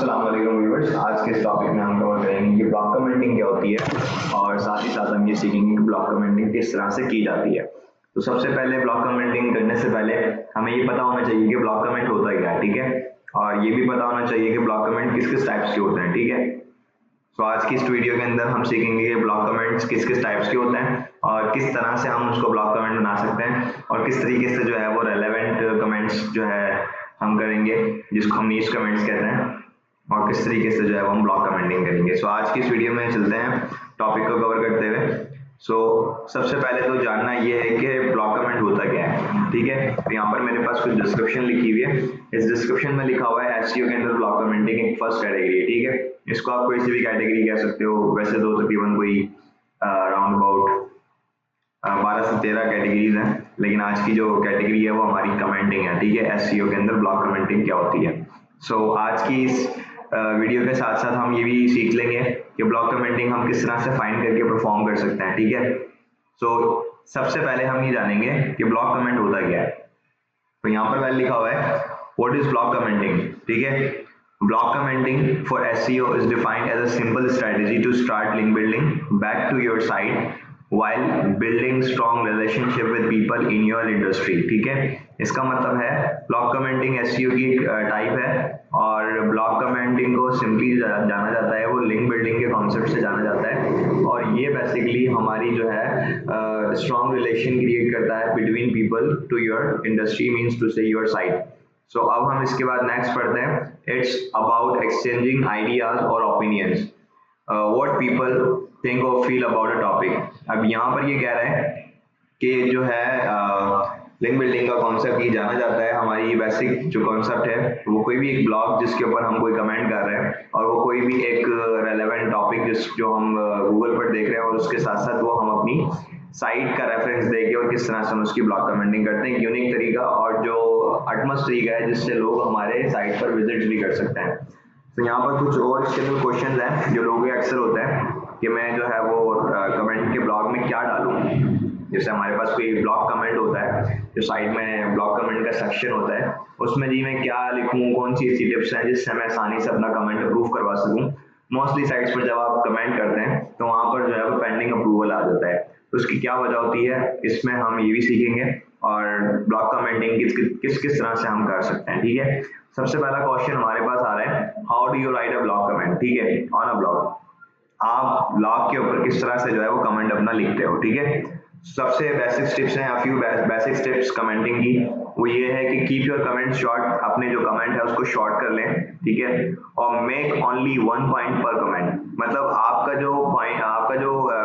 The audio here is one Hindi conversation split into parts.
अस्सलाम वालेकुम व्यूअर्स। आज के इस टॉपिक में हम कवर करेंगे कि ब्लॉक कमेंटिंग क्या होती है और साथ ही साथ हम ये सीखेंगे कि ब्लॉक कमेंटिंग किस तरह से की जाती है। तो सबसे पहले ब्लॉक कमेंटिंग करने से पहले हमें ये पता होना चाहिए कि ब्लॉक कमेंट होता क्या है, ठीक है। और ये भी पता होना चाहिए कि ब्लॉक कमेंट किस किस टाइप्स के होते हैं, ठीक है। तो आज की इस वीडियो के अंदर हम सीखेंगे कि ब्लॉक कमेंट्स किस किस टाइप्स के होते हैं और किस तरह से हम उसको ब्लॉक कमेंट बना सकते हैं और किस तरीके से जो है वो रेलेवेंट कमेंट्स जो है हम करेंगे, जिसको हम नीच कमेंट्स कहते हैं, और किस तरीके से जो है वो हम ब्लॉक कमेंटिंग करेंगे। सो आज की इस वीडियो में चलते हैं टॉपिक को कवर करते हुए। सबसे पहले तो जानना ये है कि ब्लॉक कमेंट होता क्या है, ठीक है। तो यहाँ पर मेरे पास कुछ डिस्क्रिप्शन लिखी हुई है। इस डिस्क्रिप्शन में लिखा हुआ है एसईओ के अंदर ब्लॉक कमेंटिंग एक फर्स्ट कैटेगरी है, ठीक है। इसको आप कोई सी भी कैटेगरी कह सकते हो। वैसे तो तकरीबन कोई राउंड अबाउट 12 से 13 कैटेगरीज हैं, लेकिन आज की जो कैटेगरी है वो हमारी कमेंटिंग है, ठीक है। एसईओ के अंदर ब्लॉक कमेंटिंग क्या होती है। आज की इस वीडियो के साथ साथ हम ये भी सीख लेंगे कि ब्लॉक कमेंटिंग हम किस तरह से फाइंड करके परफॉर्म कर सकते हैं, ठीक है। सबसे पहले हम ये जानेंगे कि ब्लॉक कमेंट होता क्या है। तो यहाँ पर वैल लिखा हुआ है व्हाट इज ब्लॉक कमेंटिंग, ठीक है। Blog commenting for SEO is defined as a simple strategy to start link building back to your site while building strong relationship with people in your industry, ठीक है। इसका मतलब है ब्लॉक कमेंटिंग एसईओ की एक टाइप है और ब्लॉक कमेंटिंग को सिंपली जाना जाता है, वो लिंक बिल्डिंग के कॉन्सेप्ट से जाना जाता है और ये बेसिकली हमारी जो है स्ट्रॉन्ग रिलेशन क्रिएट करता है between people to your industry, means to say your site. अब हम इसके बाद नेक्स्ट पढ़ते हैं। इट्स अबाउट एक्सचेंजिंग आइडियाज और ओपिनियंस, व्हाट पीपल थिंक और फील अबाउट अ टॉपिक। अब यहाँ पर ये कह रहे हैं कि जो है लिंक बिल्डिंग का कॉन्सेप्ट ये जाना जाता है, हमारी बेसिक जो कॉन्सेप्ट है वो कोई भी एक ब्लॉग जिसके ऊपर हम कोई कमेंट कर रहे हैं और वो कोई भी एक रेलेवेंट टॉपिक जो हम गूगल पर देख रहे हैं और उसके साथ साथ वो हम अपनी साइट का रेफरेंस देके और किस तरह से हम उसकी ब्लॉग कमेंटिंग करते हैं, यूनिक तरीका और जो अटमोस्ट तरीका है जिससे लोग हमारे साइट पर विजिट भी कर सकते हैं। तो यहाँ पर कुछ और इसके अंदर क्वेश्चन हैं जो लोगों के अक्सर होता है कि मैं जो है वो कमेंट के ब्लॉग में क्या डालूं। जैसे हमारे पास कोई ब्लॉग कमेंट होता है, जो साइड में ब्लॉग कमेंट का सेक्शन होता है, उसमें जी मैं क्या लिखूं, कौन सी ऐसी टिप्स हैं जिससे मैं आसानी से अपना कमेंट अप्रूव करवा सकूं। मोस्टली साइट्स पर जब आप कमेंट करते हैं तो वहाँ पर जो है वो पेंडिंग अप्रूवल आ जाता है, तो उसकी क्या वजह होती है इसमें हम ये भी सीखेंगे और ब्लॉग कमेंटिंग किस तरह से हम कर सकते हैं, ठीक है। सबसे पहला क्वेश्चन हमारे पास आ रहा है, how do you right a blog comment, ठीक है, ऑन अ ब्लॉग। आप ब्लॉग के ऊपर किस तरह से जो है वो कमेंट अपना लिखते हो, ठीक है। सबसे बेसिक टिप्स हैं, फ्यू बेसिक टिप्स कमेंटिंग की, वो ये है कि कीप योर कमेंट शॉर्ट, अपने जो कमेंट है उसको शॉर्ट कर लें, ठीक है। और मेक ओनली 1 पॉइंट पर कमेंट, मतलब आपका जो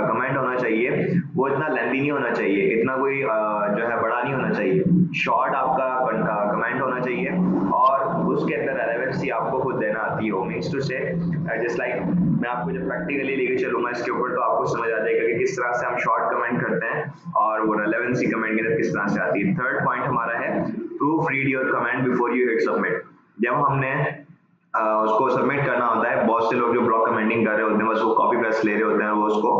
कमेंट होना चाहिए वो इतना लेंथी नहीं होना चाहिए, इतना कोई जो है बड़ा नहीं होना चाहिए, शॉर्ट आपका कमेंट होना चाहिए और उसके अंदर रेलेवेंसी आपको खुद देना आती हो। मीन्स टू से जस्ट लाइक मैं आपको जब प्रैक्टिकली लेके चलूंगा इसके ऊपर तो आपको समझ आ जाएगा कि किस तरह से हम शॉर्ट कमेंट करते हैं और वो रेलेवेंसी कमेंट के अंदर किस तरह से आती है। थर्ड पॉइंट हमारा है proof read your comment before you hit submit. जब हमने उसको सबमिट करना होता है, बहुत से लोग जो ब्लॉग कमेंटिंग कर रहे होते हैं बस वो कॉपी पेस्ट ले रहे होते हैं, वो उसको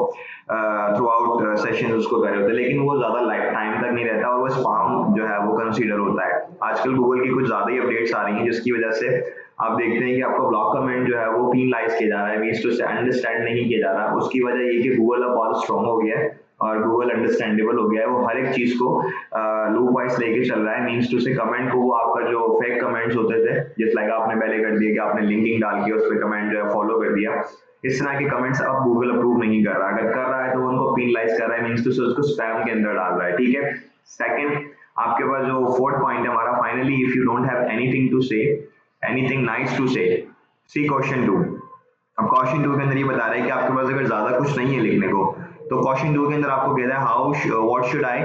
थ्रू आउट सेशन उसको कर रहे होते हैं, लेकिन वो ज्यादा लाइफ टाइम तक नहीं रहता और वो स्पैम जो है वो कंसीडर होता है। आजकल गूगल की कुछ ज्यादा ही अपडेट्स आ रही हैं जिसकी वजह से आप देखते हैं कि आपका ब्लॉग कमेंट जो है वो पीनलाइज किया जा रहा है, मीन्स टू से अंडरस्टैंड नहीं किया जा रहा। उसकी वजह ये कि गूगल अब बहुत स्ट्रॉन्ग हो गया है और गूगल अंडरस्टैंडेबल हो गया है, वो हर एक चीज को लूप वाइज लेके चल रहा है। मीन्स टू से कमेंट को वो आपका जो फेक कमेंट्स होते थे जिस लाइक आपने पहले कर दिया कि आपने लिंकिंग डाल के उस पर कमेंट जो है फॉलो कर दिया, इस तरह के कमेंट्स अब गूगल अप्रूव नहीं कर रहा। अगर कर रहा है तो वो उनको पीनलाइज कर रहा है, मीन्स टू से उसको स्पैम के अंदर डाल रहा है, ठीक है। सेकंड आपके पास जो फोर्थ पॉइंट है हमारा, finally if you don't have anything to say, anything nice to say, see question 2। अब क्वेश्चन 2 के अंदर ये बता रहे हैं कि आपके पास अगर ज्यादा कुछ नहीं है लिखने को तो क्वेश्चन 2 के अंदर आपको कह रहा है what should I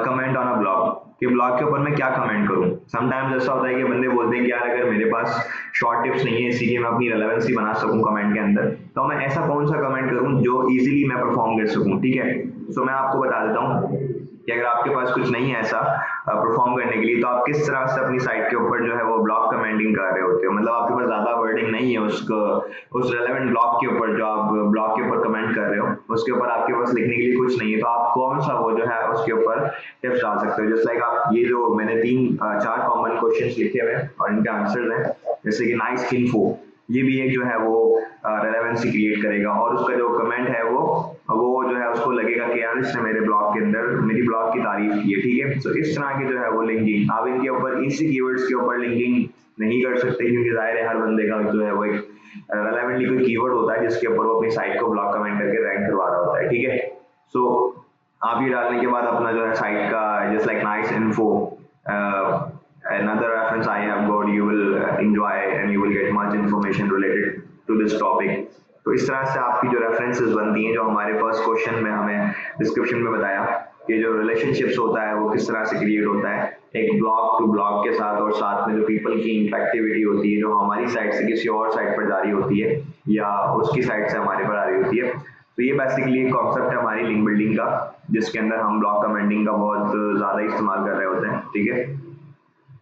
comment on a blog, कि ब्लॉग के ऊपर मैं क्या कमेंट करूं। समटाइम्स ऐसा होता है कि बंदे बोलते हैं कि यार अगर मेरे पास शॉर्ट टिप्स नहीं है इसीलिए मैं अपनी रेलेवेंसी बना सकूं कमेंट के अंदर, तो मैं ऐसा कौन सा कमेंट करूं जो इजीली मैं परफॉर्म कर सकूं, ठीक है। मैं आपको बता देता हूं कि अगर आपके पास कुछ नहीं है ऐसा परफॉर्म करने के लिए तो आप किस तरह से अपनी साइट के ऊपर जो है वो ब्लॉग कमेंटिंग कर रहे होते हो। मतलब आपके पास ज्यादा वर्डिंग नहीं है उस रेलेवेंट ब्लॉग के ऊपर, जो आप ब्लॉग के ऊपर कमेंट कर रहे हो उसके ऊपर आपके पास लिखने के लिए कुछ नहीं है, तो आप कौन सा वो जो है उसके ऊपर टिप्स डाल सकते हो। जस्ट लाइक आप ये जो मैंने 3-4 कॉमन क्वेश्चन लिखे हुए हैं और इनके आंसर हैं, जैसे कि नाइस इन्फो, ये भी एक जो है वो रेलेवेंसी क्रिएट करेगा, और उसका जो कमेंट है वो जो है उसको लगेगा कि यार इसने मेरे ब्लॉग के अंदर मेरी ब्लॉग की तारीफ की है, ठीक है। तो इस तरह की जो है वो लिंकिंग आप इनके ऊपर इसी कीवर्ड्स के ऊपर लिंकिंग नहीं कर सकते, क्योंकि जाहिर है हर बंदे का जो है वो एक रेलेवेंटली कोई कीवर्ड होता है जिसके ऊपर वो अपनी साइट को ब्लॉग कमेंट करके रैंक करवा रहा होता है, ठीक है। सो आप ये डालने के बाद अपना जो है साइट का just like nice info, another reference I have got, you will enjoy and you will get much information related to this topic. तो इस तरह से आपकी जो रेफरेंसेस बनती हैं, जो हमारे फर्स्ट क्वेश्चन में हमें डिस्क्रिप्शन में बताया कि जो रिलेशनशिप्स होता है वो किस तरह से क्रिएट होता है एक ब्लॉग टू ब्लॉग के साथ, और साथ में जो पीपल की इंटरेक्टिविटी होती है जो हमारी साइट से किसी और साइट पर जारी होती है या उसकी साइट से हमारे पर आ रही होती है। तो ये बेसिकली एक कॉन्सेप्ट है हमारी लिंक बिल्डिंग का, जिसके अंदर हम ब्लॉग कमेंटिंग का बहुत ज़्यादा इस्तेमाल कर रहे होते हैं, ठीक है।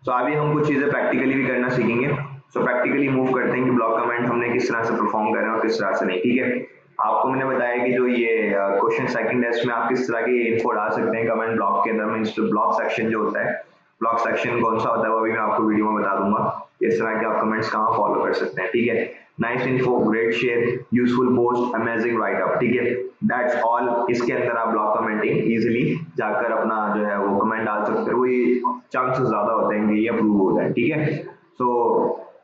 तो अभी हम कुछ चीज़ें प्रैक्टिकली भी करना सीखेंगे। सो प्रैक्टिकली मूव करते हैं कि ब्लॉग कमेंट हमने किस तरह से परफॉर्म कर रहे हैं और किस तरह से नहीं, ठीक है। आपको मैंने बताया कि जो ये क्वेश्चन सेकंड टेस्ट में आप किस तरह की इन्फो डाल सकते हैं कमेंट ब्लॉक के अंदर, मीन्स जो ब्लॉक सेक्शन जो होता है, ब्लॉक सेक्शन कौन सा होता है वो अभी मैं आपको वीडियो में बता दूंगा, इस तरह के आप कमेंट्स कहाँ फॉलो कर सकते हैं, ठीक है। Nice info, great share, useful post, amazing right up, ठीक है। That's all. इसके अंदर आप ब्लॉक कमेंटिंग इजीली जाकर अपना जो है वो कमेंट डाल सकते हो, वही चांसेस ज्यादा होते हैं कि ये अप्रूव हो जाए, ठीक है। सो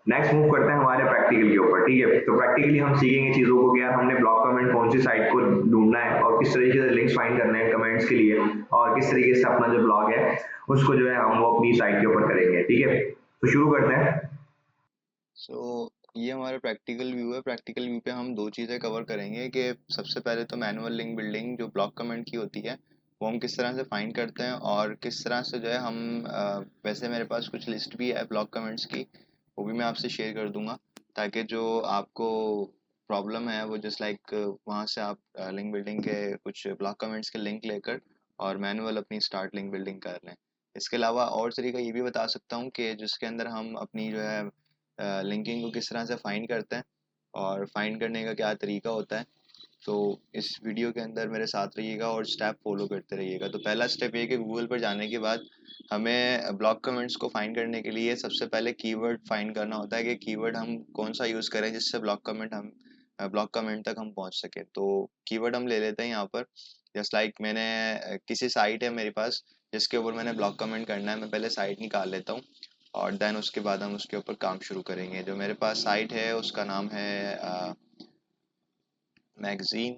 नेक्स्ट मूव करते हैं हमारे प्रैक्टिकल के ऊपर, ठीक है। तो प्रैक्टिकली हम सीखेंगे चीजों को कि यार हमने ब्लॉक कमेंट कौन सी साइट को ढूंढना है और किस तरीके से लिंक्स फाइंड करने हैं कमेंट्स के लिए, और किस तरीके से अपना जो ब्लॉग है उसको जो है हम वो अपनी साइट के ऊपर करेंगे, ठीक है। तो शुरू करते हैं। सो ये हमारा प्रैक्टिकल व्यू है। प्रैक्टिकल व्यू पे हम दो चीज़ें कवर करेंगे कि सबसे पहले तो मैनुअल लिंक बिल्डिंग जो ब्लॉक कमेंट की होती है वो हम किस तरह से फाइंड करते हैं, और किस तरह से जो है हम वैसे मेरे पास कुछ लिस्ट भी है ब्लॉक कमेंट्स की, वो भी मैं आपसे शेयर कर दूंगा, ताकि जो आपको प्रॉब्लम है वो जस्ट लाइक वहाँ से आप लिंक बिल्डिंग के कुछ ब्लॉक कमेंट्स के लिंक लेकर और मैनुअल अपनी स्टार्ट लिंक बिल्डिंग कर लें। इसके अलावा और तरीका ये भी बता सकता हूँ कि जिसके अंदर हम अपनी जो है लिंकिंग को किस तरह से फाइंड करते हैं और फाइंड करने का क्या तरीका होता है। तो इस वीडियो के अंदर मेरे साथ रहिएगा और स्टेप फॉलो करते रहिएगा। तो पहला स्टेप ये कि गूगल पर जाने के बाद हमें ब्लॉक कमेंट्स को फाइंड करने के लिए सबसे पहले कीवर्ड फाइंड करना होता है कि कीवर्ड हम कौन सा यूज़ करें जिससे ब्लॉक कमेंट तक हम पहुंच सके। तो कीवर्ड हम ले लेते हैं यहाँ पर। जस्ट लाइक मैंने किसी साइट है मेरे पास जिसके ऊपर मैंने ब्लॉक कमेंट करना है, मैं पहले साइट निकाल लेता हूँ और देन उसके बाद हम उसके ऊपर काम शुरू करेंगे। जो मेरे पास साइट है उसका नाम है मैगजीन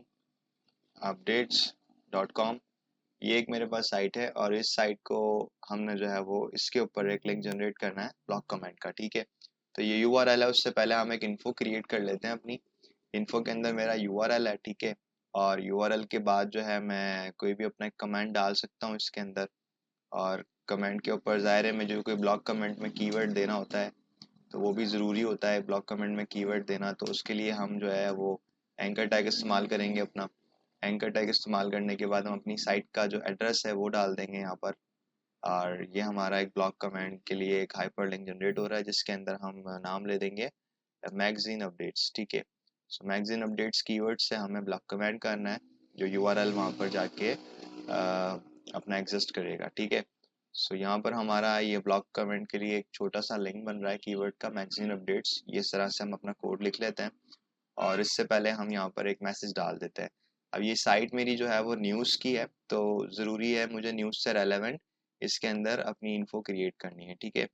updates.com। ये एक मेरे पास साइट है और इस साइट को हमने जो है वो इसके ऊपर एक लिंक जनरेट करना है ब्लॉक कमेंट का, ठीक है। तो ये यूआरएल है, उससे पहले हम एक इन्फो क्रिएट कर लेते हैं। अपनी इन्फो के अंदर मेरा यूआरएल है, ठीक है। और यूआरएल के बाद जो है मैं कोई भी अपना कमेंट डाल सकता हूँ इसके अंदर, और कमेंट के ऊपर ज़ाहिर है मुझे कोई ब्लॉक कमेंट में कीवर्ड देना होता है, तो वो भी ज़रूरी होता है ब्लॉक कमेंट में कीवर्ड देना। तो उसके लिए हम जो है वो एंकर टैग इस्तेमाल करेंगे अपना। एंकर टैग इस्तेमाल करने के बाद हम अपनी साइट का जो एड्रेस है वो डाल देंगे यहाँ पर, और ये हमारा एक ब्लॉक कमेंट के लिए एक हाइपर लिंक जनरेट हो रहा है जिसके अंदर हम नाम ले देंगे मैगजीन अपडेट्स, ठीक है। सो मैगजीन अपडेट्स कीवर्ड से हमें ब्लॉक कमेंट करना है जो यूआरएल वहाँ पर जाके अपना एग्जिस्ट करेगा, ठीक है। सो यहाँ पर हमारा ये ब्लॉक कमेंट के लिए एक छोटा सा लिंक बन रहा है कीवर्ड का मैगजीन अपडेट्स। ये इस तरह से हम अपना कोड लिख लेते हैं और इससे पहले हम यहाँ पर एक मैसेज डाल देते हैं। अब ये साइट मेरी जो है वो न्यूज़ की है, तो ज़रूरी है मुझे न्यूज़ से रेलेवेंट इसके अंदर अपनी इन्फो क्रिएट करनी है, ठीक है।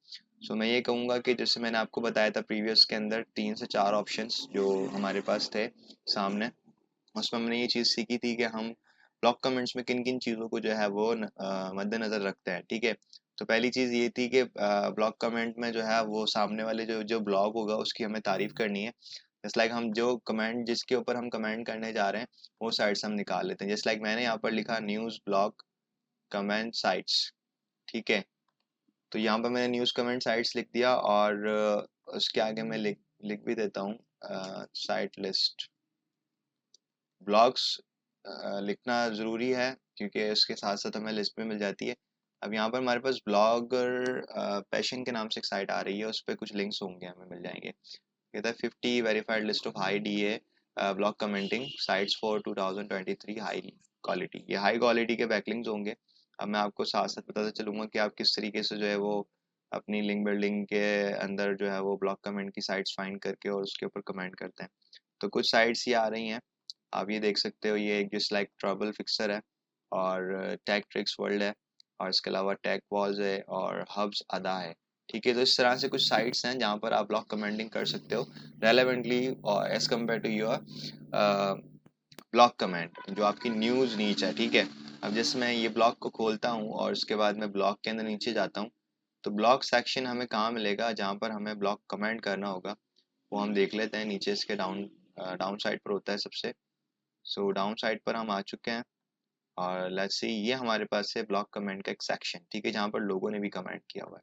सो मैं ये कहूँगा कि जैसे मैंने आपको बताया था प्रीवियस के अंदर 3 से 4 ऑप्शंस जो हमारे पास थे सामने, उसमें हमने ये चीज़ सीखी थी कि हम ब्लॉक कमेंट्स में किन किन चीज़ों को जो है वो मद्देनज़र रखते हैं, ठीक है। तो पहली चीज़ ये थी कि ब्लॉक कमेंट में जो है वो सामने वाले जो जो ब्लॉग होगा उसकी हमें तारीफ़ करनी है। जस्ट लाइक हम जो कमेंट जिसके ऊपर हम कमेंट करने जा रहे हैं वो साइट्स हम निकाल लेते हैं। जस्ट लाइक मैंने यहाँ पर लिखा न्यूज़ ब्लॉग कमेंट साइट्स, ठीक है। तो यहाँ पर मैंने न्यूज़ कमेंट साइट्स लिख दिया और उसके आगे मैं लिख लिख भी देता हूँ साइट लिस्ट ब्लॉग्स। लिखना ज़रूरी है क्योंकि उसके साथ साथ हमें लिस्ट में मिल जाती है। अब यहाँ पर हमारे पास ब्लॉगर पैशन के नाम से एक साइट आ रही है, उस पर कुछ लिंक्स होंगे हमें मिल जाएंगे। कहता है 50 verified list of high DA block commenting sites for 2023 high quality. ये हाई क्वालिटी के बैकलिंक्स होंगे। अब मैं आपको साथ साथ बताता चलूँगा कि आप किस तरीके से जो है वो अपनी लिंक बिल्डिंग के अंदर जो है वो ब्लॉक कमेंट की साइट्स फाइंड करके और उसके ऊपर कमेंट करते हैं। तो कुछ साइट्स ये आ रही हैं, आप ये देख सकते हो। ये एक जिस लाइक ट्रबल फिक्सर है और टैग ट्रिक्स वर्ल्ड है और इसके अलावा टैग वॉल्स है और हब्स अदा है। ठीक है, तो इस तरह से कुछ साइट्स हैं जहाँ पर आप ब्लॉक कमेंटिंग कर सकते हो relevantly as compare to your blog comment जो आपकी न्यूज़ नीच है। ठीक है, अब जैसे मैं ये ब्लॉग को खोलता हूँ और उसके बाद मैं ब्लॉग के अंदर नीचे जाता हूँ, तो ब्लॉग सेक्शन हमें कहाँ मिलेगा जहाँ पर हमें ब्लॉग कमेंट करना होगा, वो हम देख लेते हैं। नीचे इसके डाउन साइड पर होता है सबसे। सो डाउन साइड पर हम आ चुके हैं और लेट्स सी, ये हमारे पास है ब्लॉग कमेंट का एक सेक्शन। ठीक है, जहाँ पर लोगों ने भी कमेंट किया हुआ है।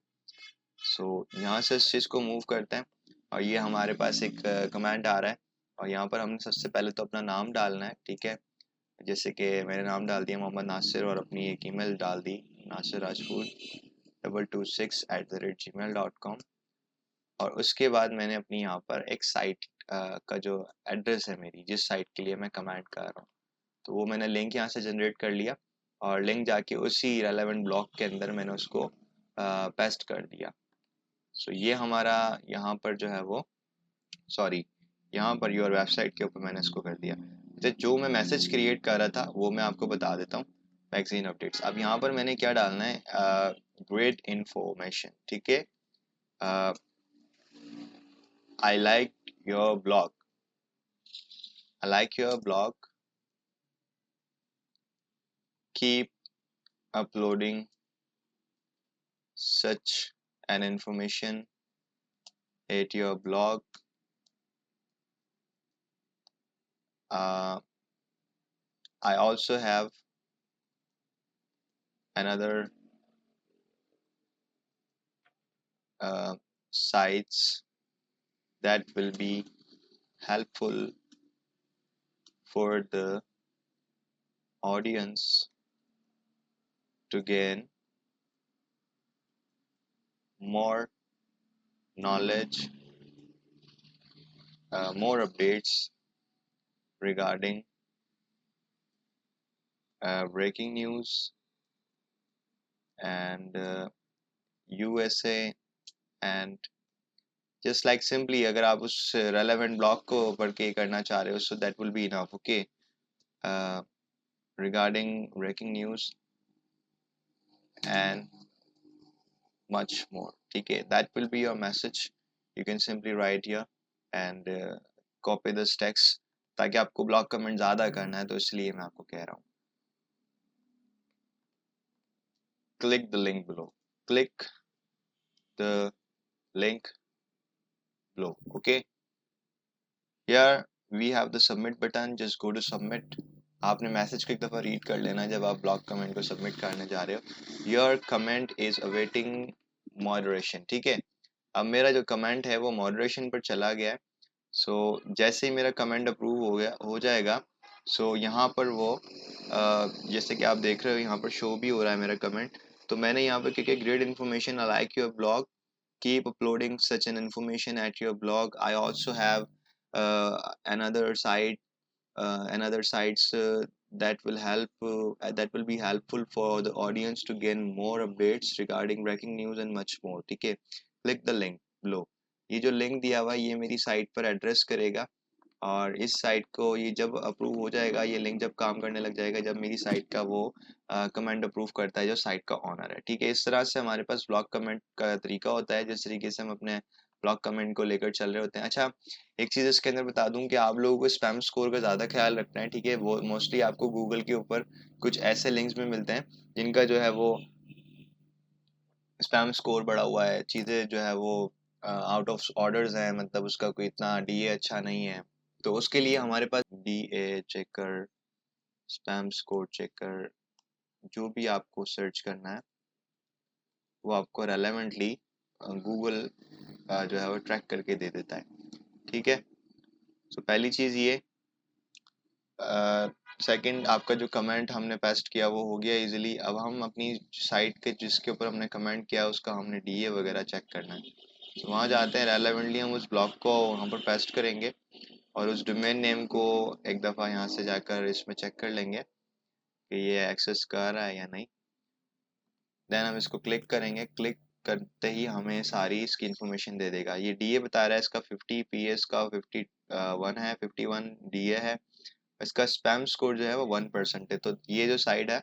सो यहाँ से इस चीज़ को मूव करते हैं और ये हमारे पास एक कमेंट आ रहा है और यहाँ पर हमने सबसे पहले तो अपना नाम डालना है। ठीक है, जैसे कि मैंने नाम डाल दिया मोहम्मद नासिर और अपनी एक ईमेल डाल दी nasirrajput226@gmail.com। और उसके बाद मैंने अपनी यहाँ पर एक साइट का जो एड्रेस है मेरी, जिस साइट के लिए मैं कमेंट कर रहा हूँ, तो वो मैंने लिंक यहाँ से जनरेट कर लिया और लिंक जाके उसी रेलेवेंट ब्लॉक के अंदर मैंने उसको पेस्ट कर दिया। सो ये हमारा यहाँ पर जो है वो, सॉरी, यहाँ पर योर वेबसाइट के ऊपर मैंने इसको कर दिया। तो जो मैं मैसेज क्रिएट कर रहा था वो मैं आपको बता देता हूँ, मैगजीन अपडेट्स। अब यहाँ पर मैंने क्या डालना है, ग्रेट इन्फॉर्मेशन। ठीक है, I like your blog, I like your blog, keep uploading such an information at your blog. I also have another sites that will be helpful for the audience to gain more knowledge, more updates regarding breaking news and USA and just like simply अगर आप उस relevant blog को पढ़ के करना चाह रहे हो, so that will be enough. Okay, regarding breaking news and much more. ठीक है, that will be your message. You can simply write here and copy this text, ताकि आपको ब्लॉग कमेंट ज़्यादा करना है तो इसलिए मैं आपको कह रहा हूँ। Click the link below. Click the link below. Okay. Here we have the submit button. Just go to submit. आपने मैसेज को एक दफ़ा रीड कर लेना जब आप ब्लॉग कमेंट को सबमिट करने जा रहे हो। Your comment is awaiting moderation. ठीक है, अब मेरा जो कमेंट है वो मॉडरेशन पर चला गया है। सो जैसे ही मेरा कमेंट अप्रूव हो जाएगा, सो यहाँ पर वो जैसे कि आप देख रहे हो यहाँ पर शो भी हो रहा है मेरा कमेंट। तो मैंने यहाँ पर क्या, great information, I like your blog, keep uploading such an information at your blog, I also have another site, another sites that will be helpful for the audience to gain more updates regarding breaking news and much more. ठीक है, click the link below. ये जो लिंक दिया हुआ है ये मेरी साइट पर एड्रेस करेगा और इस साइट को ये जब अप्रूव हो जाएगा, ये लिंक जब काम करने लग जाएगा, जब मेरी साइट का वो कमेंट अप्रूव करता है जो साइट का ऑनर है। ठीक है, इस तरह से हमारे पास ब्लॉग कमेंट का तरीका होता है, जिस तरीके से हम अपने ब्लॉग कमेंट को लेकर चल रहे होते हैं। अच्छा, एक चीज़ इसके अंदर बता दूं कि आप लोगों को स्पैम स्कोर का ज़्यादा ख्याल रखना है। ठीक है, वो मोस्टली आपको गूगल के ऊपर कुछ ऐसे लिंक्स में मिलते हैं जिनका जो है वो स्पैम स्कोर बढ़ा हुआ है, चीज़ें जो है वो आउट ऑफ ऑर्डर्स हैं, मतलब उसका कोई इतना डीए अच्छा नहीं है। तो उसके लिए हमारे पास DA checker, spam score checker, जो भी आपको सर्च करना है वो आपको रेलेवेंटली गूगल जो है वो ट्रैक करके दे देता है। ठीक है, सो पहली चीज़ ये। सेकंड, आपका जो कमेंट हमने पेस्ट किया वो हो गया इजीली। अब हम अपनी साइट के जिसके ऊपर हमने कमेंट किया उसका हमने डीए वगैरह चेक करना है। तो वहाँ जाते हैं, रेलेवेंटली हम उस ब्लॉग को वहाँ पर पेस्ट करेंगे और उस डोमेन नेम को एक दफ़ा यहाँ से जाकर इसमें चेक कर लेंगे कि ये एक्सेस कर रहा है या नहीं। देन हम इसको क्लिक करेंगे, क्लिक करते ही हमें सारी इसकी इंफॉर्मेशन दे देगा। ये डीए बता रहा है इसका 50, पीएस का 51 है, 51 डीए है। इसका स्पैम स्कोर जो है वो 1% है। तो ये जो साइड है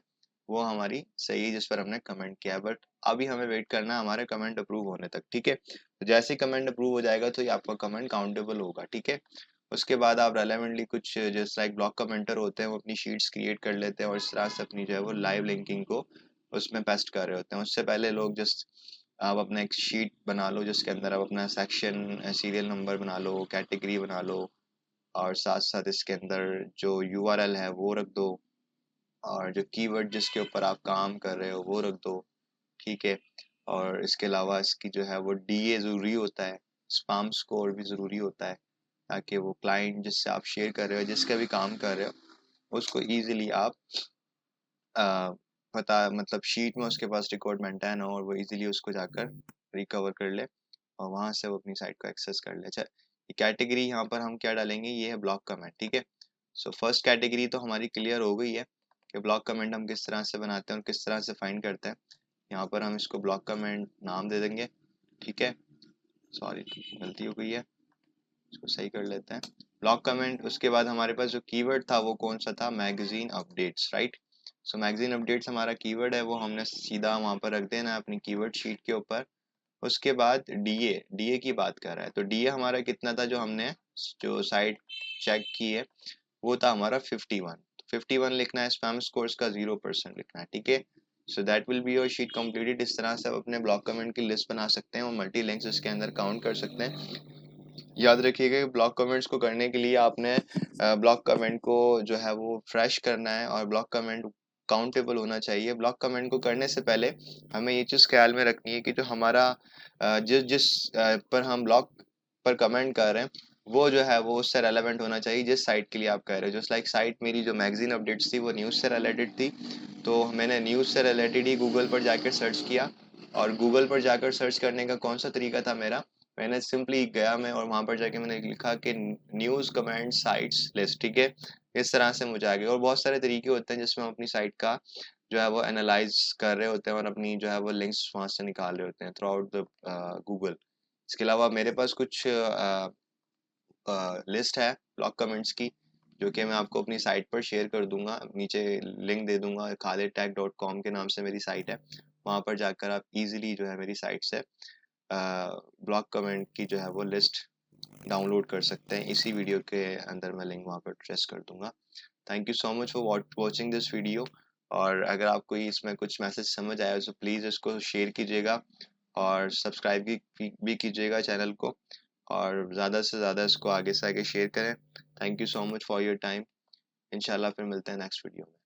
वो हमारी सही है जिस पर हमने कमेंट किया है, बट अभी हमें वेट करना है हमारे कमेंट अप्रूव होने तक, ठीक है। तो जैसे ही कमेंट अप्रूव हो जाएगा तो ये आपका कमेंट काउंटेबल होगा, ठीक है। उसके बाद आप रेलेवेंटली कुछ जस्ट लाइक ब्लॉक कमेंटर होते हैं वो अपनी शीट्स क्रिएट कर लेते हैं और इस तरह से अपनी जो है वो लाइव लिंकिंग को उसमें पेस्ट कर रहे होते हैं। उससे पहले लोग जस्ट आप अपना एक शीट बना लो जिसके अंदर आप अपना सेक्शन, सीरियल नंबर बना लो, कैटेगरी बना लो, और साथ साथ इसके अंदर जो यूआरएल है वो रख दो, और जो कीवर्ड जिसके ऊपर आप काम कर रहे हो वो रख दो, ठीक है। और इसके अलावा इसकी जो है वो डीए ज़रूरी होता है, स्पैम स्कोर भी ज़रूरी होता है, ताकि वो क्लाइंट जिससे आप शेयर कर रहे हो, जिसका भी काम कर रहे हो, उसको ईजिली आप आ, पता मतलब शीट में उसके पास रिकॉर्ड मेंटेन हो और वो इजीली उसको जाकर रिकवर कर ले और वहां से वो अपनी साइट को एक्सेस कर ले। अच्छा, ये कैटेगरी यहाँ पर हम क्या डालेंगे, ये है ब्लॉक कमेंट, ठीक है। सो फर्स्ट कैटेगरी तो हमारी क्लियर हो गई है कि ब्लॉक कमेंट हम किस तरह से बनाते हैं और किस तरह से फाइंड करते हैं। यहाँ पर हम इसको ब्लॉक कमेंट नाम दे देंगे, ठीक है। सॉरी, गलती हो गई है, इसको सही कर लेते हैं, ब्लॉक कमेंट। उसके बाद हमारे पास जो कीवर्ड था वो कौन सा था, मैगजीन अपडेट्स, राइट। सो मैगजीन अपडेट्स हमारा कीवर्ड है, वो हमने सीधा वहां पर रख देना है अपनी कीवर्ड शीट के ऊपर। उसके बाद डीए की बात कर रहा है, तो डीए हमारा कितना था जो हमने जो साइट चेक की है वो था हमारा 51। 51 लिखना है, स्पैम स्कोर्स का 0% लिखना है, ठीक है। So that will be your sheet completed. इस तरह से आप अपने ब्लॉक कमेंट की लिस्ट बना सकते हैं और मल्टी लिंक्स इसके अंदर काउंट कर सकते हैं। याद रखिएगा कि ब्लॉक कमेंट्स को करने के लिए आपने ब्लॉक कमेंट को जो है वो फ्रेश करना है और ब्लॉक कमेंट काउंटेबल होना चाहिए। ब्लॉक कमेंट को करने से पहले हमें ये चीज़ ख्याल में रखनी है कि जो हमारा जिस जिस पर हम ब्लॉक पर कमेंट कर रहे हैं वो जो है वो उससे रेलेवेंट होना चाहिए जिस साइट के लिए आप कह रहे हो। जस्ट लाइक साइट मेरी जो मैगजीन अपडेट्स थी वो न्यूज़ से रिलेटेड थी, तो मैंने न्यूज़ से रिलेटेड ही गूगल पर जाकर सर्च किया। और गूगल पर जाकर सर्च करने का कौन सा तरीका था मेरा, मैंने सिंपली गया मैं और वहां पर जाके मैंने लिखा कि न्यूज़ कमेंट साइट्स लिस्ट, ठीक है। इस तरह से मुझे आ गया। और बहुत सारे तरीके होते हैं जिसमें हम अपनी साइट का जो है वो एनालाइज कर रहे होते हैं और अपनी जो है वो लिंक्स वहां से निकाल रहे होते हैं थ्रू आउट द गूगल। इसके अलावा मेरे पास कुछ लिस्ट है ब्लॉग कमेंट्स की जो कि मैं आपको अपनी साइट पर शेयर कर दूंगा, नीचे लिंक दे दूंगा। khalidtech.com के नाम से मेरी साइट है, वहां पर जाकर आप इजीली जो है मेरी साइट से ब्लॉग कमेंट की जो है वो लिस्ट डाउनलोड कर सकते हैं। इसी वीडियो के अंदर मैं लिंक वहां पर ट्रेस कर दूंगा। Thank you so much for watching this video. और अगर आपको इसमें कुछ मैसेज समझ आया तो प्लीज़ इसको शेयर कीजिएगा और सब्सक्राइब भी कीजिएगा चैनल को, और ज़्यादा से ज़्यादा इसको आगे से आगे शेयर करें। Thank you so much for your time. इंशाल्लाह फिर मिलते हैं नेक्स्ट वीडियो में।